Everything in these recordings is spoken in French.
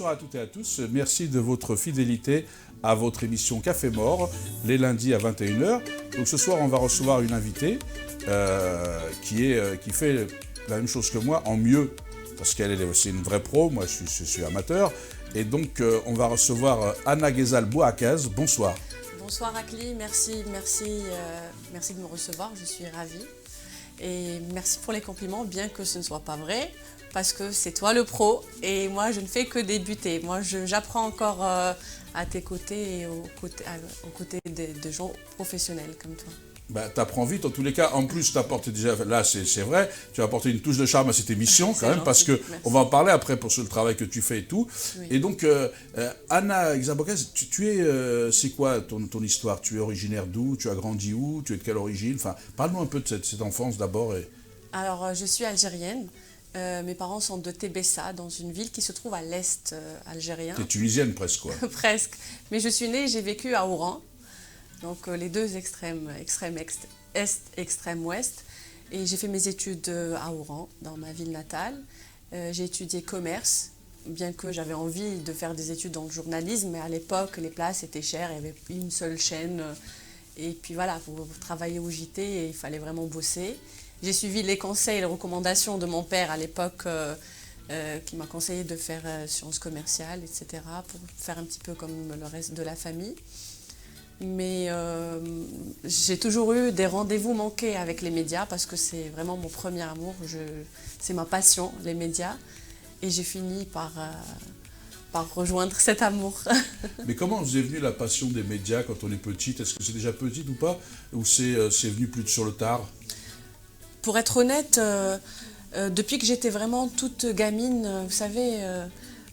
bonsoir à toutes et à tous. Merci de votre fidélité à votre émission Café Mort, les lundis à 21h. Donc ce soir, on va recevoir une invitée qui fait la même chose que moi en mieux, parce qu'elle est aussi une vraie pro, moi je suis amateur. Et donc on va recevoir Anna Ghezal Bouakaz. Bonsoir. Bonsoir Akli, merci de me recevoir, je suis ravie. Et merci pour les compliments, bien que ce ne soit pas vrai, parce que c'est toi le pro et moi je ne fais que débuter. Moi j'apprends encore à tes côtés et aux côtés de gens professionnels comme toi. Bah, tu apprends vite, en tous les cas. En plus, tu apportes déjà, là c'est vrai, tu as apporté une touche de charme à cette émission quand même, gentil, parce qu'on va en parler après pour le travail que tu fais et tout. Oui. Et donc, Anna Ghezal Bouakaz, c'est quoi ton histoire? Tu es originaire d'où? Tu as grandi où? Tu es de quelle origine? Enfin, parle-nous un peu de cette enfance d'abord. Alors, je suis algérienne. Mes parents sont de Tébessa, dans une ville qui se trouve à l'est algérien. Tu es tunisienne presque, quoi. Presque. Mais je suis née et j'ai vécu à Oran. Donc les deux extrêmes, extrême est, extrême ouest. Et j'ai fait mes études à Oran, dans ma ville natale. J'ai étudié commerce, bien que j'avais envie de faire des études dans le journalisme, mais à l'époque, les places étaient chères, il y avait une seule chaîne. Et puis voilà, pour travailler au JT, il fallait vraiment bosser. J'ai suivi les conseils et les recommandations de mon père à l'époque, qui m'a conseillé de faire sciences commerciales, etc., pour faire un petit peu comme le reste de la famille. Mais j'ai toujours eu des rendez-vous manqués avec les médias parce que c'est vraiment mon premier amour, c'est ma passion, les médias. Et j'ai fini par rejoindre cet amour. Mais comment vous est venue la passion des médias quand on est petite? Est-ce que c'est déjà petite ou pas? Ou c'est venu plus sur le tard? Pour être honnête, depuis que j'étais vraiment toute gamine, vous savez,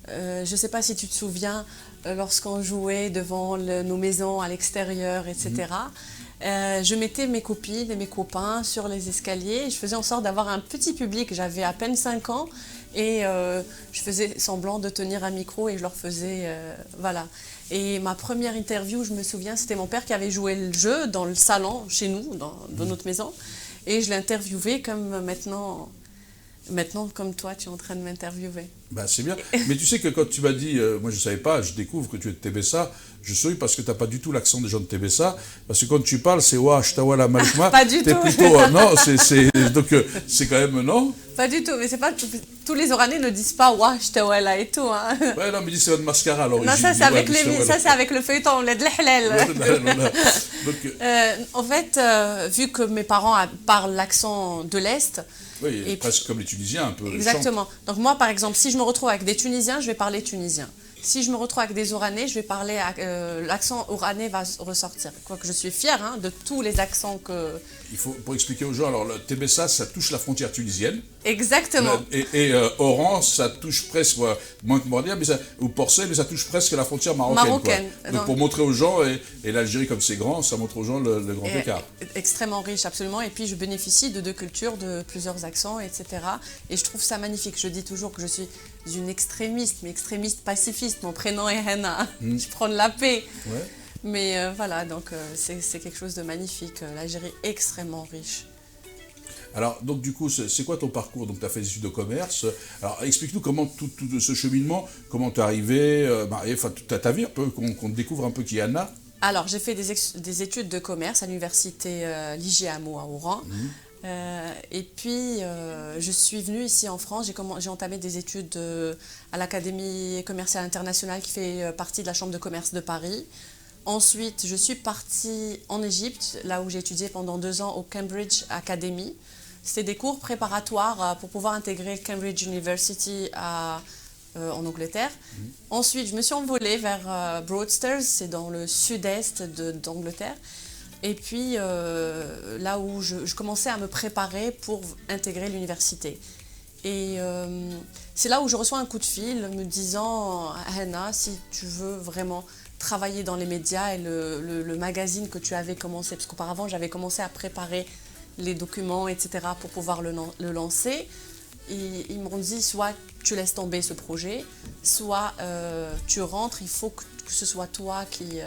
je ne sais pas si tu te souviens, lorsqu'on jouait devant nos maisons à l'extérieur, etc. Je mettais mes copines et mes copains sur les escaliers et je faisais en sorte d'avoir un petit public. J'avais à peine 5 ans et je faisais semblant de tenir un micro et je leur faisais... voilà. Et ma première interview, je me souviens, c'était mon père qui avait joué le jeu dans le salon chez nous, dans notre maison. Et je l'ai interviewé comme maintenant, comme toi, tu es en train de m'interviewer. Bah, c'est bien. Mais tu sais que quand tu m'as dit, moi je ne savais pas, je découvre que tu es de Tébessa, je souris parce que tu n'as pas du tout l'accent des gens de Tébessa. Parce que quand tu parles, c'est Ouah, Shtawala Malkma. Pas du tout. Plutôt, non, donc c'est quand même, non? Pas du tout, mais c'est pas tous les Oranais ne disent pas Ouah, Shtawala et tout. Hein. Ouais, non, mais dis c'est votre mascara à l'origine. Non, ça c'est avec le feuilleton, l'aide l'hlal. En fait, vu que mes parents parlent l'accent de l'Est. Oui, et presque comme les Tunisiens, un peu. Exactement. Donc moi, par exemple, si je me retrouve avec des Tunisiens, je vais parler tunisien. Si je me retrouve avec des Oranais, je vais parler... l'accent oranais va ressortir. Quoique je suis fière de tous les accents que... Il faut, pour expliquer aux gens, alors le Tébessa, ça touche la frontière tunisienne. Exactement. Et Oran, ça touche presque, moins que Mordia, ou Porcel, mais ça touche presque la frontière marocaine. Donc pour montrer aux gens, et l'Algérie comme c'est grand, ça montre aux gens le grand écart. Extrêmement riche, absolument. Et puis je bénéficie de 2 cultures, de plusieurs accents, etc. Et je trouve ça magnifique. Je dis toujours que je suis une extrémiste, mais extrémiste pacifiste. Mon prénom est Henna. Je prends de la paix. Ouais. Mais voilà, donc c'est quelque chose de magnifique. L'Algérie est extrêmement riche. Alors, donc du coup, c'est quoi ton parcours? Donc, tu as fait des études de commerce. Alors, explique-nous comment tout ce cheminement, comment tu es arrivé, enfin, ta vie un peu, qu'on te découvre un peu qui est Anna. Alors, j'ai fait des études de commerce à l'université l'IGAMO à Oran. Et puis, je suis venue ici en France, j'ai entamé des études à l'Académie commerciale internationale qui fait partie de la Chambre de commerce de Paris. Ensuite, je suis partie en Égypte, là où j'ai étudié pendant 2 ans au Cambridge Academy. C'était des cours préparatoires pour pouvoir intégrer Cambridge University en Angleterre. Ensuite, je me suis envolée vers Broadstairs, c'est dans le sud-est d'Angleterre. Et puis, là où je commençais à me préparer pour intégrer l'université. Et c'est là où je reçois un coup de fil me disant « Henna, si tu veux vraiment travailler dans les médias et le magazine que tu avais commencé, parce qu'auparavant, j'avais commencé à préparer les documents, etc., pour pouvoir le lancer. Et ils m'ont dit, soit tu laisses tomber ce projet, soit tu rentres, il faut que ce soit toi qui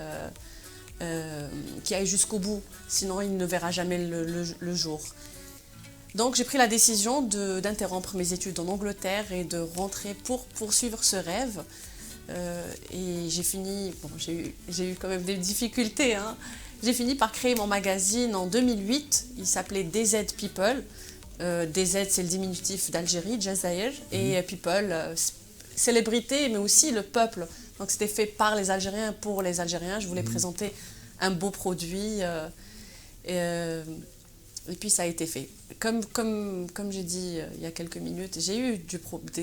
aille jusqu'au bout, sinon il ne verra jamais le jour. Donc j'ai pris la décision d'interrompre mes études en Angleterre et de rentrer pour poursuivre ce rêve. Et j'ai fini, bon, j'ai eu quand même des difficultés, hein. J'ai fini par créer mon magazine en 2008, il s'appelait DZ People. DZ, c'est le diminutif d'Algérie, Jazaïr, et People, célébrité, mais aussi le peuple. Donc c'était fait par les Algériens, pour les Algériens. Je voulais présenter un beau produit, et puis ça a été fait. Comme j'ai dit il y a quelques minutes, j'ai eu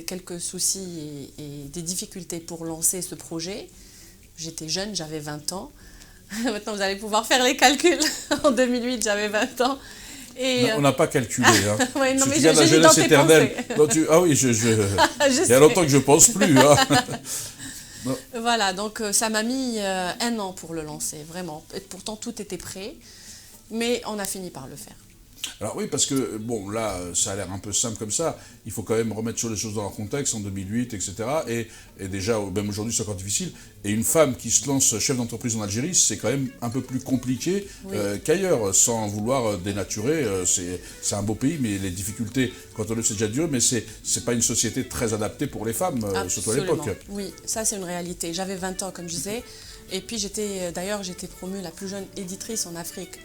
quelques soucis et des difficultés pour lancer ce projet. J'étais jeune, j'avais 20 ans. Maintenant, vous allez pouvoir faire les calculs. En 2008, j'avais 20 ans. Et on n'a pas calculé. Hein. Ouais, non, mais la jeunesse éternelle. Non, ah oui, il y a longtemps que je ne pense plus. Hein. Voilà, donc ça m'a mis 1 an pour le lancer, vraiment. Et pourtant, tout était prêt, mais on a fini par le faire. Alors oui, parce que, bon, là, ça a l'air un peu simple comme ça. Il faut quand même remettre sur les choses dans leur contexte, en 2008, etc. Et déjà, même aujourd'hui, c'est encore difficile. Et une femme qui se lance chef d'entreprise en Algérie, c'est quand même un peu plus compliqué qu'ailleurs, sans vouloir dénaturer. C'est un beau pays, mais les difficultés, quand on le sait, c'est déjà dur, mais c'est pas une société très adaptée pour les femmes, surtout à l'époque. Oui, ça c'est une réalité. J'avais 20 ans, comme je disais. Et puis d'ailleurs, j'étais promue la plus jeune éditrice en Afrique.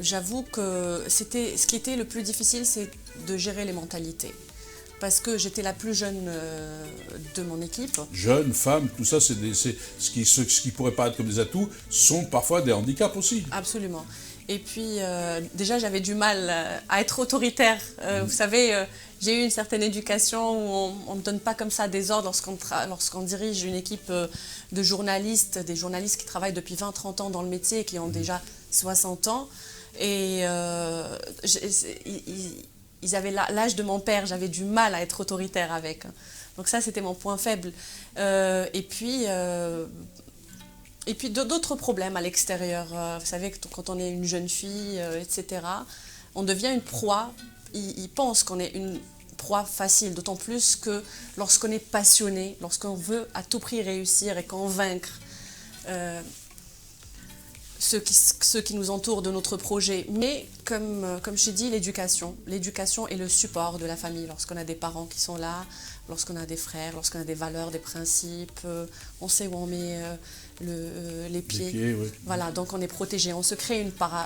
J'avoue que ce qui était le plus difficile, c'est de gérer les mentalités. Parce que j'étais la plus jeune de mon équipe. Jeune, femme, tout ça, ce qui pourrait paraître comme des atouts, sont parfois des handicaps aussi. Absolument. Et puis, déjà, j'avais du mal à être autoritaire. Vous savez, j'ai eu une certaine éducation où on ne me donne pas comme ça des ordres lorsqu'on dirige une équipe de journalistes, des journalistes qui travaillent depuis 20-30 ans dans le métier et qui ont déjà 60 ans. Et ils avaient l'âge de mon père, j'avais du mal à être autoritaire avec. Donc ça, c'était mon point faible. Et puis d'autres problèmes à l'extérieur. Vous savez, quand on est une jeune fille, etc., on devient une proie. Ils pensent qu'on est une proie facile, d'autant plus que lorsqu'on est passionné, lorsqu'on veut à tout prix réussir et convaincre ceux qui nous entourent de notre projet. Mais comme je t'ai dit, l'éducation est le support de la famille. Lorsqu'on a des parents qui sont là, lorsqu'on a des frères, lorsqu'on a des valeurs, des principes, on sait où on met les pieds. Oui. Voilà, donc on est protégé. On se crée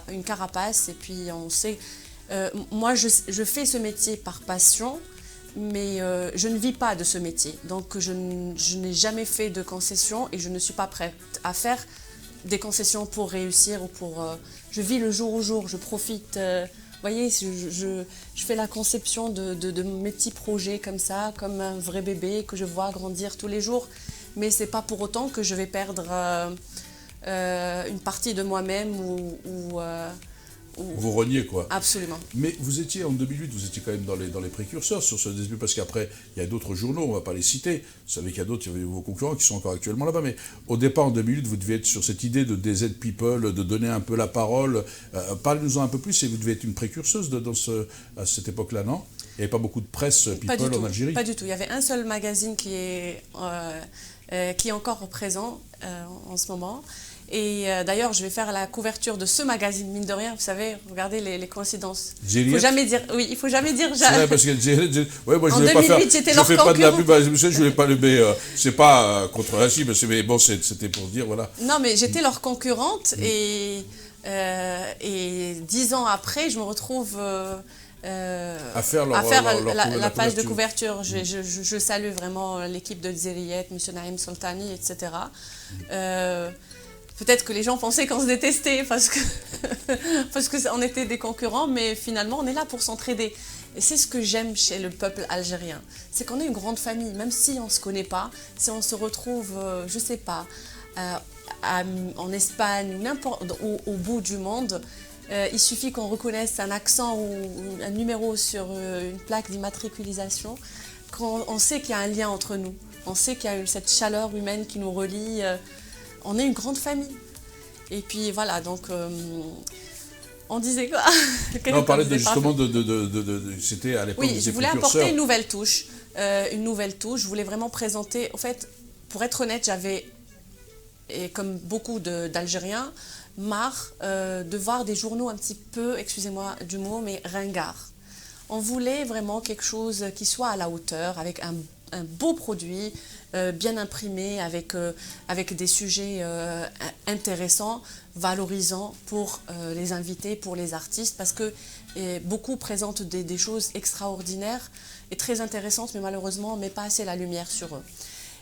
une carapace et puis on sait... moi, je fais ce métier par passion, mais je ne vis pas de ce métier. Donc je n'ai jamais fait de concessions et je ne suis pas prête à faire des concessions pour réussir ou pour... je vis le jour au jour, je profite... vous voyez, je fais la conception de mes petits projets comme ça, comme un vrai bébé que je vois grandir tous les jours. Mais ce n'est pas pour autant que je vais perdre une partie de moi-même ou vous reniez, quoi. Absolument. Mais vous étiez, en 2008, vous étiez quand même dans les précurseurs sur ce début, parce qu'après, il y a d'autres journaux, on ne va pas les citer. Vous savez qu'il y a d'autres, il y a vos concurrents qui sont encore actuellement là-bas. Mais au départ, en 2008, vous devez être sur cette idée de DZ People, de donner un peu la parole. Parlez-nous-en un peu plus, et vous devez être une précurseuse à cette époque-là, non? Il n'y avait pas beaucoup de presse People en Algérie? Pas du tout. Il y avait un seul magazine qui est encore présent en ce moment. Et d'ailleurs, je vais faire la couverture de ce magazine, mine de rien. Vous savez, regardez les coïncidences. Il faut jamais dire. Oui, il faut jamais dire. C'est vrai, parce que moi, en 2008, j'étais leur concurrent. Je fais pas de la pub. Je voulais pas le. C'est pas contre Rachid, mais bon, c'était pour dire, voilà. Non, mais j'étais leur concurrente et 10 ans après, je me retrouve à faire la page de couverture. Je salue vraiment l'équipe de Zeriyet, M. Naïm Soltani, etc. Peut-être que les gens pensaient qu'on se détestait parce qu'on était des concurrents, mais finalement, on est là pour s'entraider. Et c'est ce que j'aime chez le peuple algérien. C'est qu'on est une grande famille, même si on ne se connaît pas, si on se retrouve, je ne sais pas, en Espagne ou au bout du monde, il suffit qu'on reconnaisse un accent ou un numéro sur une plaque d'immatriculisation, qu'on sait qu'il y a un lien entre nous. On sait qu'il y a cette chaleur humaine qui nous relie. On est une grande famille. Et puis voilà, donc on disait quoi? On parlait justement c'était à l'époque. Oui, je voulais apporter une nouvelle touche. Je voulais vraiment présenter. En fait, pour être honnête, j'avais, et comme beaucoup d'Algériens, marre de voir des journaux un petit peu, excusez-moi du mot, mais ringards. On voulait vraiment quelque chose qui soit à la hauteur, avec un beau produit, bien imprimé, avec des sujets intéressants, valorisants pour les invités, pour les artistes, parce que beaucoup présentent des choses extraordinaires et très intéressantes, mais malheureusement, on ne met pas assez la lumière sur eux.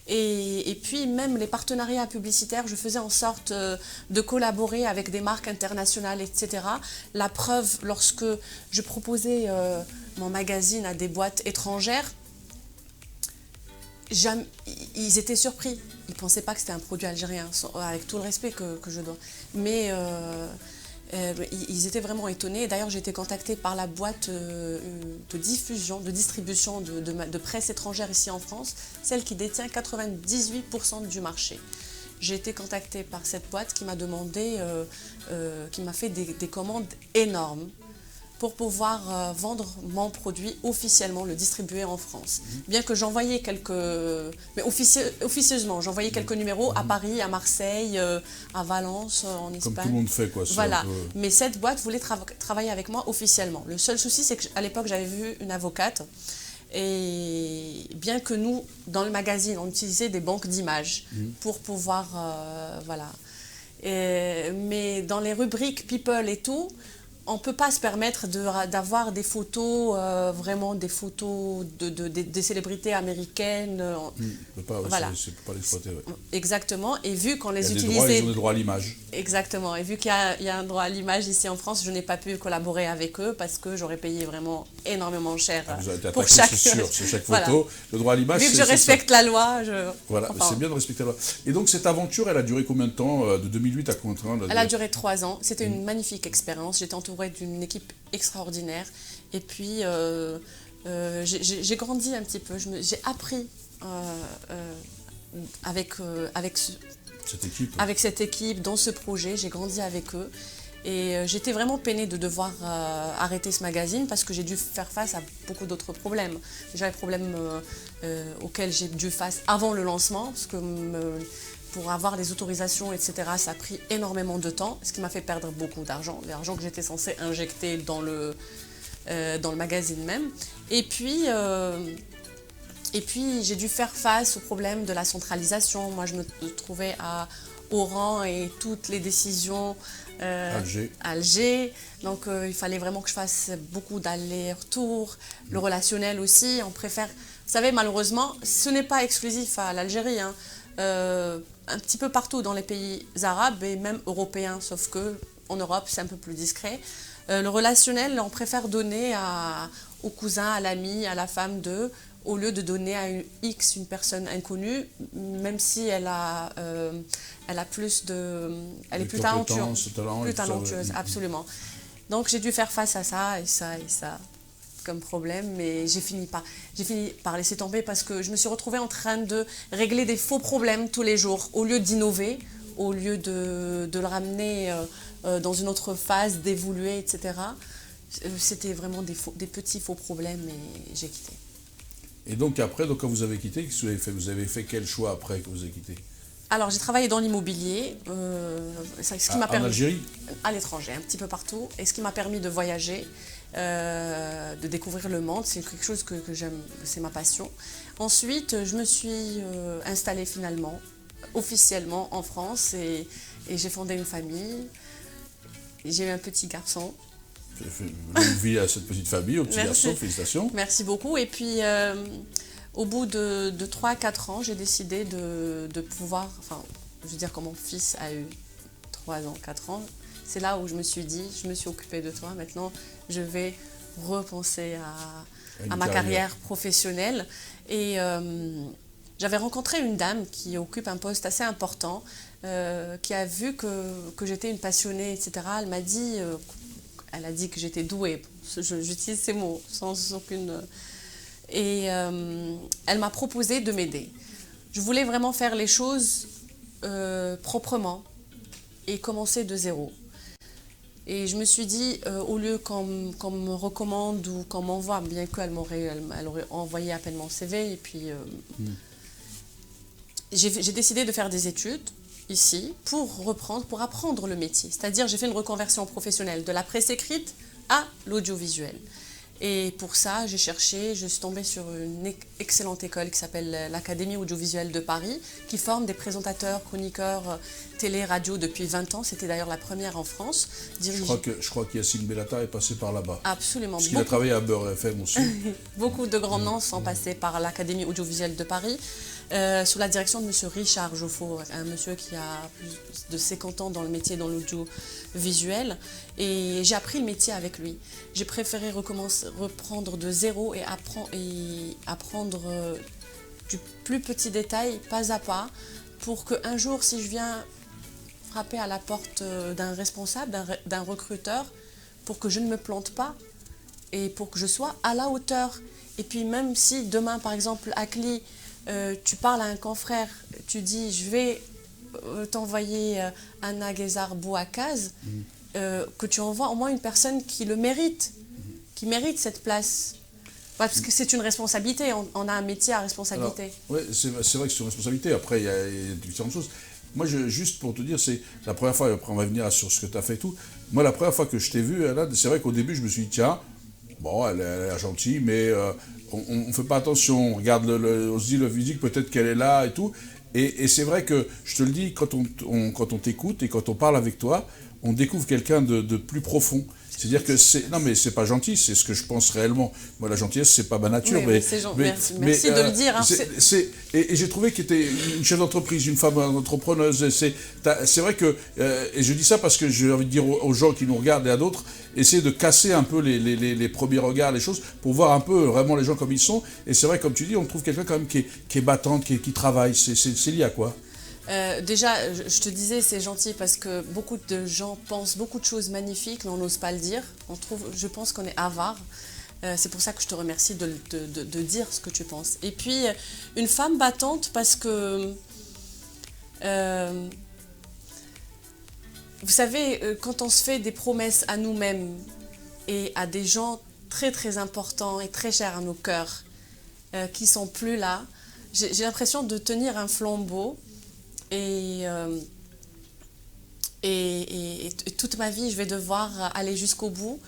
Et puis même les partenariats publicitaires, je faisais en sorte de collaborer avec des marques internationales, etc. La preuve, lorsque je proposais mon magazine à des boîtes étrangères, ils étaient surpris. Ils ne pensaient pas que c'était un produit algérien, avec tout le respect que je dois. Mais ils étaient vraiment étonnés. D'ailleurs, j'ai été contactée par la boîte de distribution de presse étrangère ici en France, celle qui détient 98% du marché. J'ai été contactée par cette boîte qui m'a demandé, qui m'a fait des commandes énormes pour pouvoir vendre mon produit officiellement, le distribuer en France. Bien que j'envoyais mais officieusement, j'envoyais quelques numéros à Paris, à Marseille, à Valence, en Espagne. Comme tout le monde fait, quoi. Voilà, mais cette boîte voulait travailler avec moi officiellement. Le seul souci, c'est qu'à l'époque, j'avais vu une avocate, et bien que nous, dans le magazine, on utilisait des banques d'images pour pouvoir, voilà. Mais dans les rubriques People et tout, on ne peut pas se permettre d'avoir des photos, vraiment des photos des célébrités américaines. On peut pas, voilà. C'est pas l'exploiter. Ouais. Exactement. Et vu qu'on les Ils utilisait... ont des droits à l'image. Exactement. Et vu qu'il y a un droit à l'image ici en France, je n'ai pas pu collaborer avec eux parce que j'aurais payé vraiment énormément cher vous avez été pour attaqué, chaque... c'est sûr, sur chaque photo. Voilà. Le droit à l'image, vu que je respecte la loi, Voilà, enfin, c'est bien de respecter la loi. Et donc cette aventure, elle a duré combien de temps, de 2008 à combien de temps? Elle a duré 3 ans. C'était une magnifique expérience. J'étais entourée d'une équipe extraordinaire. Et puis, j'ai grandi un petit peu. J'ai appris avec cette équipe, dans ce projet. J'ai grandi avec eux. Et j'étais vraiment peinée de devoir arrêter ce magazine parce que j'ai dû faire face à beaucoup d'autres problèmes. Déjà, les problèmes auxquels j'ai dû face avant le lancement, parce que pour avoir les autorisations, etc., ça a pris énormément de temps, ce qui m'a fait perdre beaucoup d'argent, l'argent que j'étais censée injecter dans le magazine même. Et puis j'ai dû faire face au problème de la centralisation. Moi, je me trouvais à Oran et toutes les décisions Alger. Donc, il fallait vraiment que je fasse beaucoup d'allers-retours. Le relationnel aussi, on préfère... Vous savez, malheureusement, ce n'est pas exclusif à l'Algérie, hein. Un petit peu partout dans les pays arabes et même européens, sauf qu'en Europe, c'est un peu plus discret. Le relationnel, on préfère donner au cousin, à l'ami, à la femme d'eux, au lieu de donner à une personne inconnue, même si elle a plus de... Elle est plus talentueuse, absolument. Donc j'ai dû faire face à ça et ça comme problème, mais j'ai fini par laisser tomber parce que je me suis retrouvée en train de régler des faux problèmes tous les jours, au lieu d'innover, au lieu de le ramener dans une autre phase, d'évoluer, etc. C'était vraiment des petits faux problèmes et j'ai quitté. Et donc après, quand vous avez quitté, qu'est-ce que vous avez fait? Vous avez fait quel choix après que vous avez quitté? Alors j'ai travaillé dans l'immobilier, ce qui m'a permis... En Algérie? À l'étranger, un petit peu partout, et ce qui m'a permis de voyager, de découvrir le monde, c'est quelque chose que j'aime, c'est ma passion. Ensuite, je me suis installée finalement, officiellement en France, et j'ai fondé une famille. J'ai eu un petit garçon. Longue vie à cette petite famille, au petit garçon, félicitations. Merci beaucoup. Et puis, au bout de 3-4 ans, j'ai décidé de pouvoir, enfin, je veux dire, quand mon fils a eu 3 ans, 4 ans, c'est là où je me suis dit, je me suis occupée de toi, maintenant je vais repenser à ma carrière professionnelle. Et j'avais rencontré une dame qui occupe un poste assez important, qui a vu que j'étais une passionnée, etc. Elle m'a dit, elle a dit que j'étais douée, j'utilise ces mots sans aucune... Et elle m'a proposé de m'aider. Je voulais vraiment faire les choses proprement et commencer de zéro. Et je me suis dit, au lieu qu'on me recommande ou qu'on m'envoie, bien qu'elle elle aurait envoyé à peine mon CV, et puis j'ai décidé de faire des études ici pour apprendre le métier. C'est-à-dire, j'ai fait une reconversion professionnelle de la presse écrite à l'audiovisuel. Et pour ça, j'ai cherché, je suis tombée sur une excellente école qui s'appelle l'Académie audiovisuelle de Paris, qui forme des présentateurs, chroniqueurs télé, radio depuis 20 ans. C'était d'ailleurs la première en France. Je crois qu'Yacine Bellata est passé par là-bas. Absolument. Parce qu'il a travaillé à Beurre FM aussi. Beaucoup de grands noms sont passés par l'Académie audiovisuelle de Paris, sous la direction de M. Richard Joffo, un monsieur qui a plus de 50 ans dans le métier, dans l'audiovisuel. Et j'ai appris le métier avec lui. J'ai préféré reprendre de zéro et apprendre du plus petit détail, pas à pas, pour qu'un jour, si je viens frapper à la porte d'un responsable, d'un recruteur, pour que je ne me plante pas et pour que je sois à la hauteur. Et puis même si demain, par exemple, à CLI, tu parles à un confrère, tu dis je vais t'envoyer Anna Guézard Bouakaz, que tu envoies au moins une personne qui le mérite, qui mérite cette place. Parce que c'est une responsabilité, on a un métier à responsabilité. Oui, c'est vrai que c'est une responsabilité. Après, il y a différentes choses. Moi, juste pour te dire, c'est la première fois, et après on va venir sur ce que tu as fait et tout. Moi, la première fois que je t'ai vu, c'est vrai qu'au début, je me suis dit, tiens, bon, elle a l'air gentille, mais on ne fait pas attention. On regarde, on se dit le physique, peut-être qu'elle est là et tout. Et c'est vrai que, je te le dis, quand on t'écoute et quand on parle avec toi, on découvre quelqu'un de plus profond. C'est-à-dire que non mais c'est pas gentil, c'est ce que je pense réellement. Moi la gentillesse c'est pas ma nature, oui, merci de le dire. Hein. Et j'ai trouvé qu'elle était une chef d'entreprise, une femme entrepreneuse. C'est vrai que et je dis ça parce que j'ai envie de dire aux gens qui nous regardent et à d'autres, essayer de casser un peu les premiers regards, les choses, pour voir un peu vraiment les gens comme ils sont. Et c'est vrai comme tu dis, on trouve quelqu'un quand même qui est battante, qui travaille. C'est lié à quoi? Déjà, je te disais, c'est gentil parce que beaucoup de gens pensent beaucoup de choses magnifiques, mais on n'ose pas le dire. Je pense qu'on est avare. C'est pour ça que je te remercie de dire ce que tu penses. Et puis, une femme battante parce que, vous savez, quand on se fait des promesses à nous-mêmes et à des gens très très importants et très chers à nos cœurs, qui ne sont plus là, j'ai l'impression de tenir un flambeau. Et toute ma vie, je vais devoir aller jusqu'au bout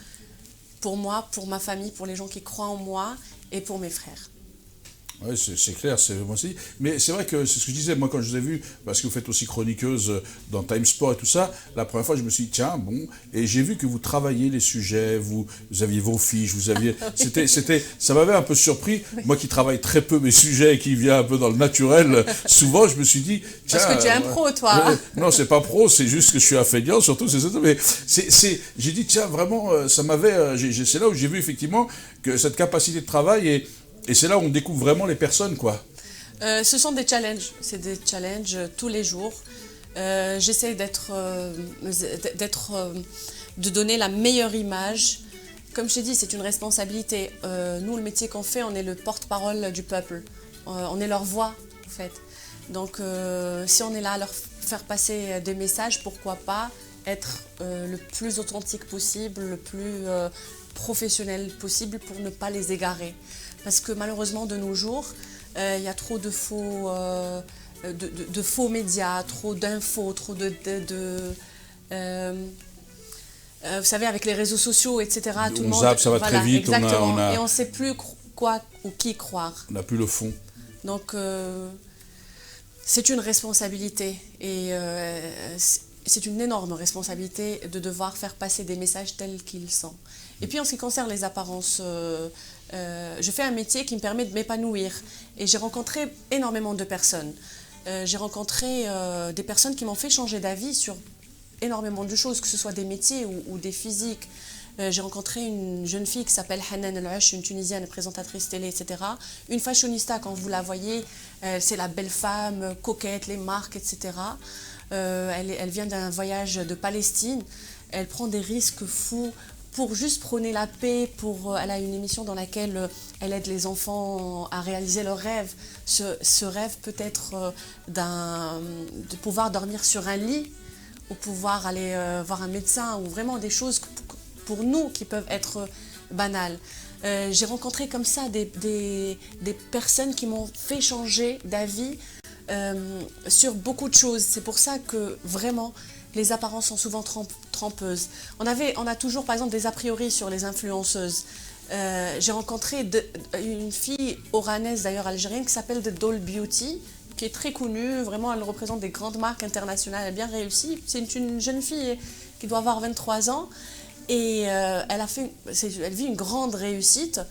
pour moi, pour ma famille, pour les gens qui croient en moi et pour mes frères. Oui, c'est clair, c'est moi aussi. Mais c'est vrai que c'est ce que je disais, moi quand je vous ai vu, parce que vous faites aussi chroniqueuse dans Time Sport et tout ça, la première fois je me suis dit, tiens, bon, et j'ai vu que vous travailliez les sujets, vous aviez vos fiches, vous aviez... ça m'avait un peu surpris. Oui. Moi qui travaille très peu mes sujets et qui vient un peu dans le naturel, souvent je me suis dit, tiens... Parce que tu es un pro, toi. Non, c'est pas pro, c'est juste que je suis un feignant, surtout, c'est ça. Mais j'ai dit, tiens, vraiment, ça m'avait... c'est là où j'ai vu effectivement que cette capacité de travail et c'est là où on découvre vraiment les personnes, quoi. Ce sont des challenges. C'est des challenges tous les jours. J'essaie de donner la meilleure image. Comme je t'ai dit, c'est une responsabilité. Nous, le métier qu'on fait, on est le porte-parole du peuple. On est leur voix, en fait. Donc, si on est là à leur faire passer des messages, pourquoi pas être le plus authentique possible, le plus professionnel possible pour ne pas les égarer. Parce que malheureusement, de nos jours, il y a trop de faux médias, trop d'infos, trop vous savez, avec les réseaux sociaux, etc. Tout le monde zappe, ça va très vite. Exactement. Et on ne sait plus quoi ou qui croire. On n'a plus le fond. Donc, c'est une responsabilité. Et c'est une énorme responsabilité de devoir faire passer des messages tels qu'ils sont. Et puis, en ce qui concerne les apparences... je fais un métier qui me permet de m'épanouir et j'ai rencontré énormément de personnes. J'ai rencontré des personnes qui m'ont fait changer d'avis sur énormément de choses, que ce soit des métiers ou des physiques. J'ai rencontré une jeune fille qui s'appelle Hanan El-Ash, une Tunisienne, présentatrice télé, etc. Une fashionista, quand vous la voyez, c'est la belle femme, coquette, les marques, etc. Elle vient d'un voyage de Palestine. Elle prend des risques fous pour juste prôner la paix. Elle a une émission dans laquelle elle aide les enfants à réaliser leurs rêves. Ce rêve peut être de pouvoir dormir sur un lit ou pouvoir aller voir un médecin ou vraiment des choses pour nous qui peuvent être banales. J'ai rencontré comme ça des personnes qui m'ont fait changer d'avis sur beaucoup de choses. C'est pour ça que vraiment les apparences sont souvent trompeuses. On a toujours par exemple des a priori sur les influenceuses. j'ai rencontré une fille oranaise, d'ailleurs algérienne, qui s'appelle The Doll Beauty, qui est très connue. Vraiment, elle représente des grandes marques internationales. Elle est bien réussie. C'est une jeune fille qui doit avoir 23 ans. Et elle vit une grande réussite.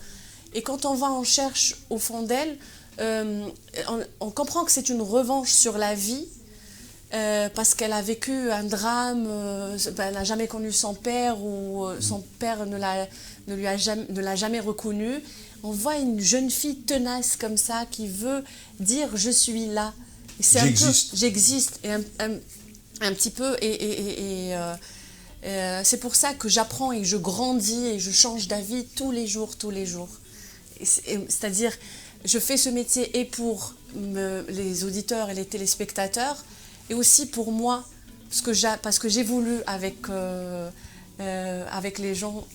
Et quand on va en cherche au fond d'elle, on comprend que c'est une revanche sur la vie. Parce qu'elle a vécu un drame, elle n'a jamais connu son père ou son père ne l'a jamais reconnu. On voit une jeune fille tenace comme ça qui veut dire je suis là. J'existe. Et un petit peu. C'est pour ça que j'apprends et je grandis et je change d'avis tous les jours. C'est-à-dire, je fais ce métier et pour les auditeurs et les téléspectateurs, et aussi pour moi, parce que j'évolue avec les gens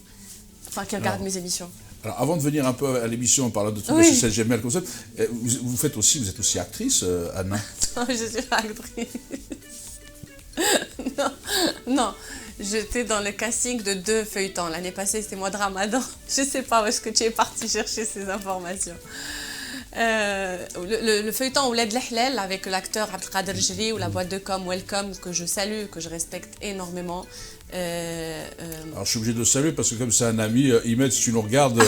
qui regardent mes émissions. Alors, avant de venir un peu à l'émission en parlant de tout ce GML concept, vous êtes aussi actrice, Anna? Non, je suis pas actrice. Non. J'étais dans le casting de 2 feuilletons. L'année passée, c'était mois de Ramadan. Je ne sais pas où est-ce que tu es parti chercher ces informations. Le feuilleton Ouled Lehlel avec l'acteur Abdelkader Jri ou la boîte de com Welcome que je salue, que je respecte énormément. Alors je suis obligé de le saluer parce que comme c'est un ami, Imed, si tu nous regardes,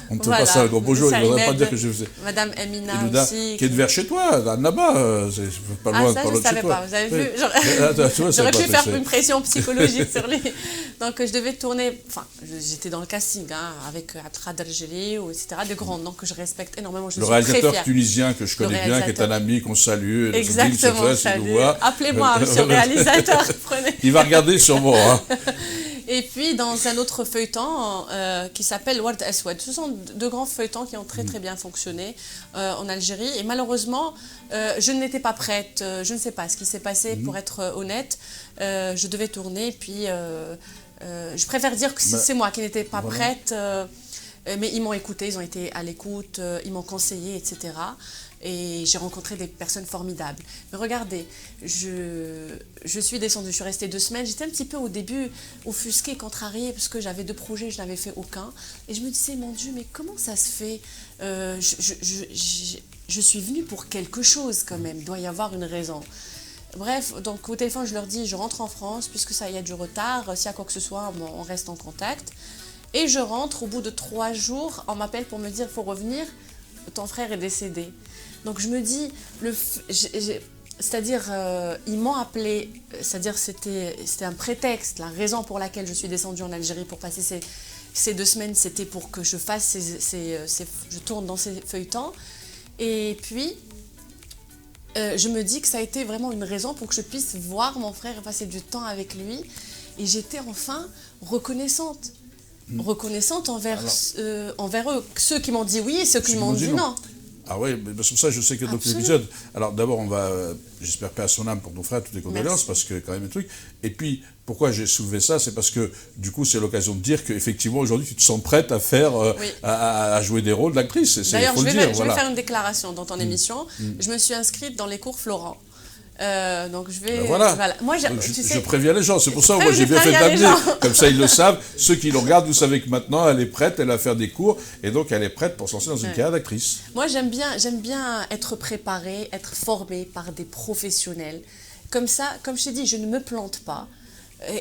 on ne te fait pas ça un gros bonjour, il ne voudrait pas dire que je faisais. Madame Emina aussi. Qui est de vers chez toi, à Naba, c'est pas loin, ça, pas loin de chez toi. Pas, vous avez vu, j'aurais pu faire une pression psychologique sur lui. Donc je devais tourner, j'étais dans le casting avec Abdelkader Jri, etc. De grands noms que je respecte énormément. Le réalisateur tunisien que je connais bien, qui est un ami qu'on salue. Exactement, appelez-moi monsieur le réalisateur. Il va regarder sur moi. Et puis dans un autre feuilleton qui s'appelle Ward Aswad. Ce sont 2 grands feuilletons qui ont très bien fonctionné en Algérie. Et malheureusement, je n'étais pas prête. Je ne sais pas ce qui s'est passé, pour être honnête. Je devais tourner, puis je préfère dire que c'est moi qui n'étais pas prête. Mais ils m'ont écouté, ils ont été à l'écoute, ils m'ont conseillé, etc. Et j'ai rencontré des personnes formidables. Mais regardez, je suis descendue, je suis restée 2 semaines. J'étais un petit peu au début offusquée, contrariée, parce que j'avais 2 projets, je n'avais fait aucun. Et je me disais, mon Dieu, mais comment ça se fait? Je suis venue pour quelque chose quand même, il doit y avoir une raison. Bref, donc au téléphone, je leur dis, je rentre en France, puisque ça y a du retard, s'il y a quoi que ce soit, on reste en contact. Et je rentre, au bout de 3 jours, on m'appelle pour me dire, il faut revenir, ton frère est décédé. Donc je me dis, c'est-à-dire, ils m'ont appelé, c'est-à-dire c'était un prétexte, la raison pour laquelle je suis descendue en Algérie pour passer ces 2 semaines, c'était pour que je fasse je tourne dans ces feuilletons. Et puis, je me dis que ça a été vraiment une raison pour que je puisse voir mon frère et passer du temps avec lui. Et j'étais enfin reconnaissante. Reconnaissante envers eux, ceux qui m'ont dit oui et ceux qui m'ont dit non. Ah oui, c'est pour ça que je sais que dans l'épisode. Alors d'abord, on va, j'espère paix à son âme pour ton frère, toutes les condoléances, parce que quand même un truc. Et puis, pourquoi j'ai soulevé ça, c'est parce que du coup, c'est l'occasion de dire qu'effectivement, aujourd'hui, tu te sens prête à faire, à jouer des rôles d'actrice. D'ailleurs, je vais faire une déclaration dans ton émission. Je me suis inscrite dans les cours Florent. Donc je vais. Voilà. Moi, je préviens les gens, c'est pour ça que moi j'ai bien fait d'amener. Comme ça ils le savent. Ceux qui le regardent, vous savez que maintenant elle est prête, elle va faire des cours et donc elle est prête pour se lancer dans une carrière d'actrice. Moi j'aime bien être préparée, être formée par des professionnels. Comme ça, comme je t'ai dit, je ne me plante pas.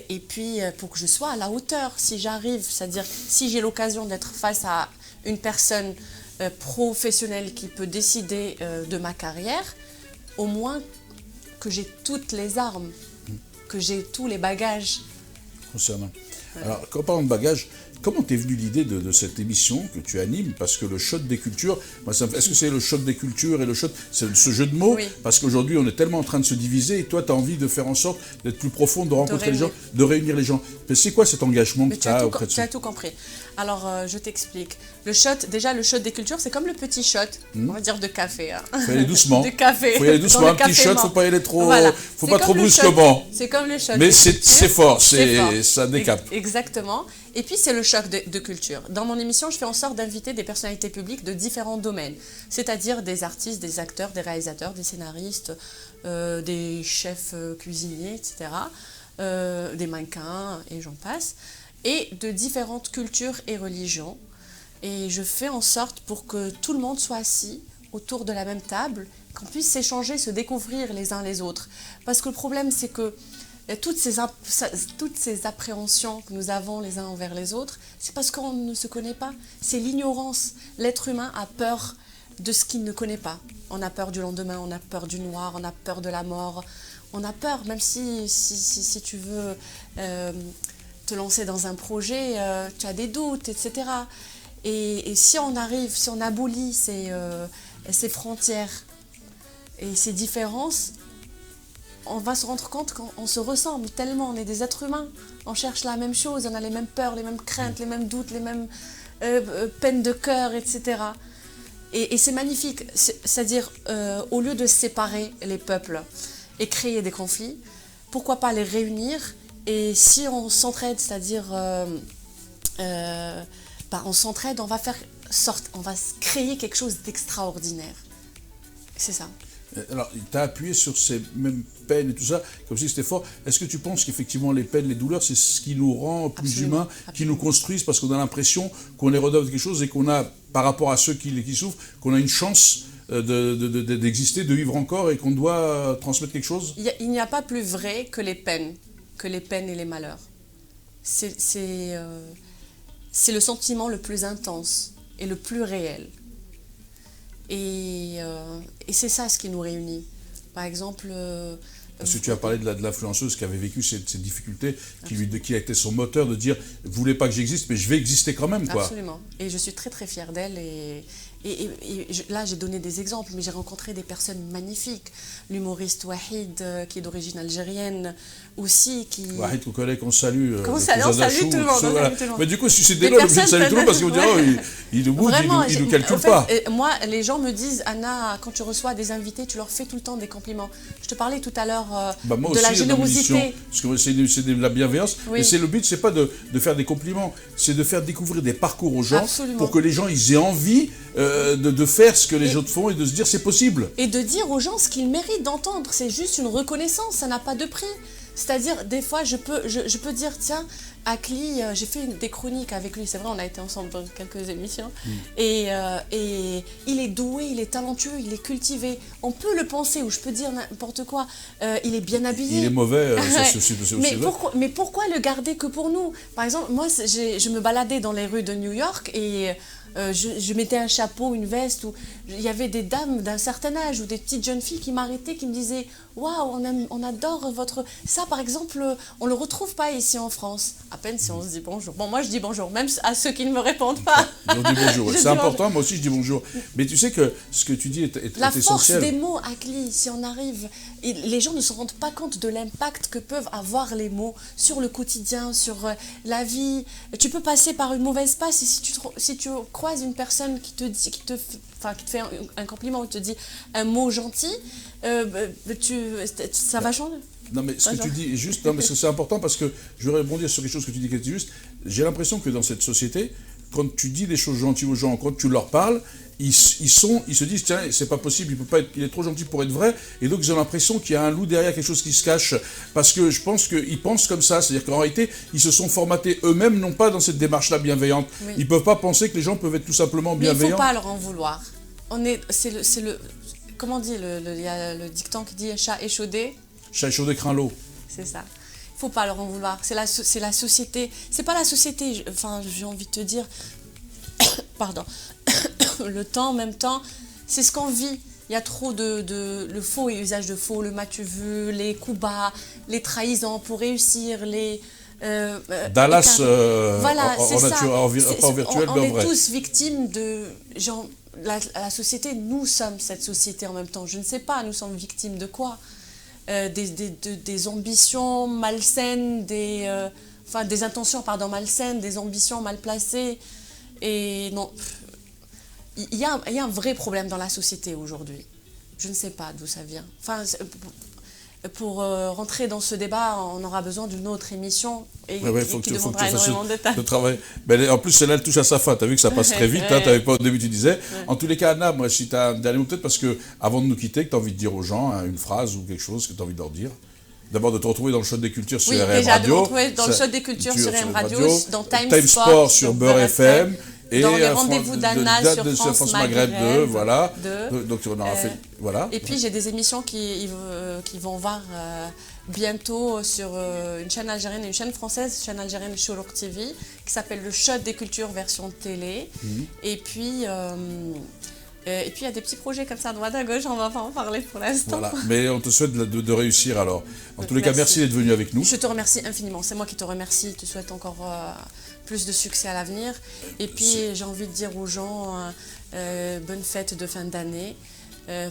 Et puis pour que je sois à la hauteur, si j'arrive, c'est-à-dire si j'ai l'occasion d'être face à une personne professionnelle qui peut décider de ma carrière, au moins que j'ai toutes les armes, que j'ai tous les bagages. Concernant. Alors, en parlant de bagages, comment t'es venue l'idée de cette émission que tu animes? Parce que le shot des cultures, est-ce que c'est le shot des cultures et le shot, c'est ce jeu de mots? Oui. Parce qu'aujourd'hui, on est tellement en train de se diviser et toi, tu as envie de faire en sorte d'être plus profond, de rencontrer les gens, de réunir les gens. Mais c'est quoi cet engagement que tu as auprès de ça? Tu as tout compris. Alors, je t'explique. Le shot des cultures, c'est comme le petit shot, on va dire de café. Il faut y aller doucement. De café. Il faut y aller doucement. Un petit shot, il ne faut pas y aller trop. Voilà. Faut pas trop brusquement. C'est comme le shot. Mais c'est fort, ça décape. Exactement. Et puis, c'est le choc de culture. Dans mon émission, je fais en sorte d'inviter des personnalités publiques de différents domaines, c'est-à-dire des artistes, des acteurs, des réalisateurs, des scénaristes, des chefs cuisiniers, etc., des mannequins, et j'en passe, et de différentes cultures et religions. Et je fais en sorte pour que tout le monde soit assis autour de la même table, qu'on puisse s'échanger, se découvrir les uns les autres. Parce que le problème, c'est que toutes ces appréhensions que nous avons les uns envers les autres, c'est parce qu'on ne se connaît pas. C'est l'ignorance. L'être humain a peur de ce qu'il ne connaît pas. On a peur du lendemain, on a peur du noir, on a peur de la mort. On a peur, même si tu veux te lancer dans un projet, tu as des doutes, etc. Et si on abolit ces frontières et ces différences, on va se rendre compte qu'on se ressemble tellement, on est des êtres humains, on cherche la même chose, on a les mêmes peurs, les mêmes craintes, les mêmes doutes, les mêmes peines de cœur, etc. Et c'est magnifique, c'est-à-dire au lieu de séparer les peuples et créer des conflits, pourquoi pas les réunir, et si on s'entraide, c'est-à-dire on s'entraide, on va créer quelque chose d'extraordinaire. C'est ça. Alors, tu as appuyé sur ces mêmes peines et tout ça, comme si c'était fort. Est-ce que tu penses qu'effectivement les peines, les douleurs, c'est ce qui nous rend plus humains, qui nous construisent, parce qu'on a l'impression qu'on est redevenu quelque chose et qu'on a, par rapport à ceux qui souffrent, qu'on a une chance d'exister, de vivre encore, et qu'on doit transmettre quelque chose? Il n'y a pas plus vrai que les peines et les malheurs. C'est le sentiment le plus intense et le plus réel. Et c'est ça ce qui nous réunit. Par exemple... Parce que tu as parlé de l'influenceuse qui avait vécu ces difficultés, qui a été son moteur de dire « Vous ne voulez pas que j'existe, mais je vais exister quand même. » Absolument. Et je suis très très fière d'elle. Là, j'ai donné des exemples, mais j'ai rencontré des personnes magnifiques. L'humoriste Wahid, qui est d'origine algérienne, aussi. Wahid, qu'on connaît, qu'on salue. On salue tout le monde. Mais du coup, si c'est des là, je salue tout le monde, parce qu'ils vont dire « Oh, il ne nous calcule pas. » Moi, les gens me disent « Anna, quand tu reçois des invités, tu leur fais tout le temps des compliments. » Je te parlais tout à l'heure de la générosité. Parce que c'est de la bienveillance. Oui. Mais le but, c'est pas de faire des compliments, c'est de faire découvrir des parcours aux gens. Absolument. Pour que les gens ils aient envie de faire ce que les autres font et de se dire c'est possible. Et de dire aux gens ce qu'ils méritent d'entendre. C'est juste une reconnaissance, ça n'a pas de prix. C'est-à-dire, des fois, je peux dire, tiens, Akli, j'ai fait des chroniques avec lui, c'est vrai, on a été ensemble dans quelques émissions, et il est doué, il est talentueux, il est cultivé. On peut le penser, ou je peux dire n'importe quoi, il est bien habillé. Il est mauvais, mais pourquoi le garder que pour nous? Par exemple, moi, je me baladais dans les rues de New York, et je mettais un chapeau, une veste, où il y avait des dames d'un certain âge ou des petites jeunes filles qui m'arrêtaient, qui me disaient « Waouh, on adore votre... » Ça, par exemple, on ne le retrouve pas ici en France. À peine si on se dit bonjour. Bon, moi, je dis bonjour, même à ceux qui ne me répondent pas. On dit bonjour. C'est important, moi aussi, je dis bonjour. Mais tu sais que ce que tu dis est essentiel. La force des mots, Akli, si on arrive... Les gens ne se rendent pas compte de l'impact que peuvent avoir les mots sur le quotidien, sur la vie. Tu peux passer par une mauvaise passe, et si tu croises une personne qui te fait un compliment ou te dit un mot gentil, ça va changer. Non, mais ce que tu dis est juste, non, mais c'est important, parce que je vais rebondir sur quelque chose que tu dis qui est juste. J'ai l'impression que dans cette société, quand tu dis des choses gentilles aux gens, quand tu leur parles, ils se disent, tiens, c'est pas possible, il est trop gentil pour être vrai, et donc ils ont l'impression qu'il y a un loup derrière, quelque chose qui se cache, parce que je pense qu'ils pensent comme ça, c'est-à-dire qu'en réalité, ils se sont formatés eux-mêmes, non pas dans cette démarche-là bienveillante. Oui. Ils peuvent pas penser que les gens peuvent être tout simplement bienveillants. Mais il faut pas leur en vouloir. Comment on dit, il y a le dicton qui dit chat échaudé. Chat échaudé craint l'eau. C'est ça. Il faut pas leur en vouloir. C'est la société. C'est pas la société. Enfin, j'ai envie de te dire. Pardon. Le temps, en même temps, c'est ce qu'on vit. Il y a trop le faux et usage de faux, le m'as-tu vu, les coups bas, les trahisons pour réussir, les... Dallas, voilà, c'est ça. En virtuel, on est tous victimes de... la société, nous sommes cette société en même temps. Je ne sais pas, nous sommes victimes de quoi? Des ambitions malsaines, des intentions malsaines, des ambitions mal placées. Et non, il y a un vrai problème dans la société aujourd'hui. Je ne sais pas d'où ça vient. Enfin, pour rentrer dans ce débat, on aura besoin d'une autre émission qui demandera énormément de temps. Mais en plus, celle-là, elle touche à sa fin. Tu as vu que ça passe très vite. Tu n'avais pas au début, tu disais. En tous les cas, Anna, moi, si tu as un dernier mot, peut-être parce que avant de nous quitter, que tu as envie de dire aux gens une phrase ou quelque chose que tu as envie de leur dire. D'abord, de te retrouver dans le Show des Cultures sur RM Radio. Oui, déjà, de me retrouver dans le Show des Cultures sur RM Radio, dans Time Sport sur Beurre FM. Et dans les rendez-vous d'Anna sur France Maghreb 2, voilà. 2. Donc on aura fait, voilà. Et puis j'ai des émissions qui vont voir bientôt sur une chaîne algérienne et une chaîne française, chaîne algérienne Chourouk TV, qui s'appelle Le Shot des cultures version télé. Et puis il y a des petits projets comme ça à droite à gauche, on va pas en parler pour l'instant. Voilà, mais on te souhaite de réussir alors. En tous les cas, Merci. merci d'être venu avec nous. Je te remercie infiniment, c'est moi qui te remercie, je te souhaite encore plus de succès à l'avenir. Et puis j'ai envie de dire aux gens, bonne fête de fin d'année,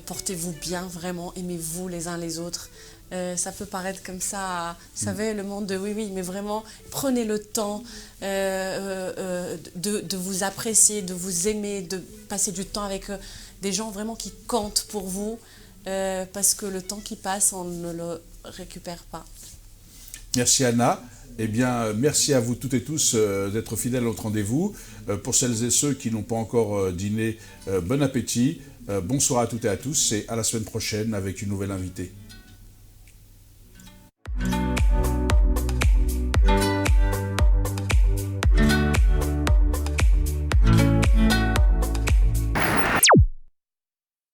portez-vous bien, vraiment, aimez-vous les uns les autres. Ça peut paraître comme ça, vous savez, le monde de oui, mais vraiment, prenez le temps de vous apprécier, de vous aimer, de passer du temps avec des gens vraiment qui comptent pour vous, parce que le temps qui passe, on ne le récupère pas. Merci Anna. Eh bien, merci à vous toutes et tous d'être fidèles à notre rendez-vous. Pour celles et ceux qui n'ont pas encore dîné, bon appétit. Bonsoir à toutes et à tous et à la semaine prochaine avec une nouvelle invitée.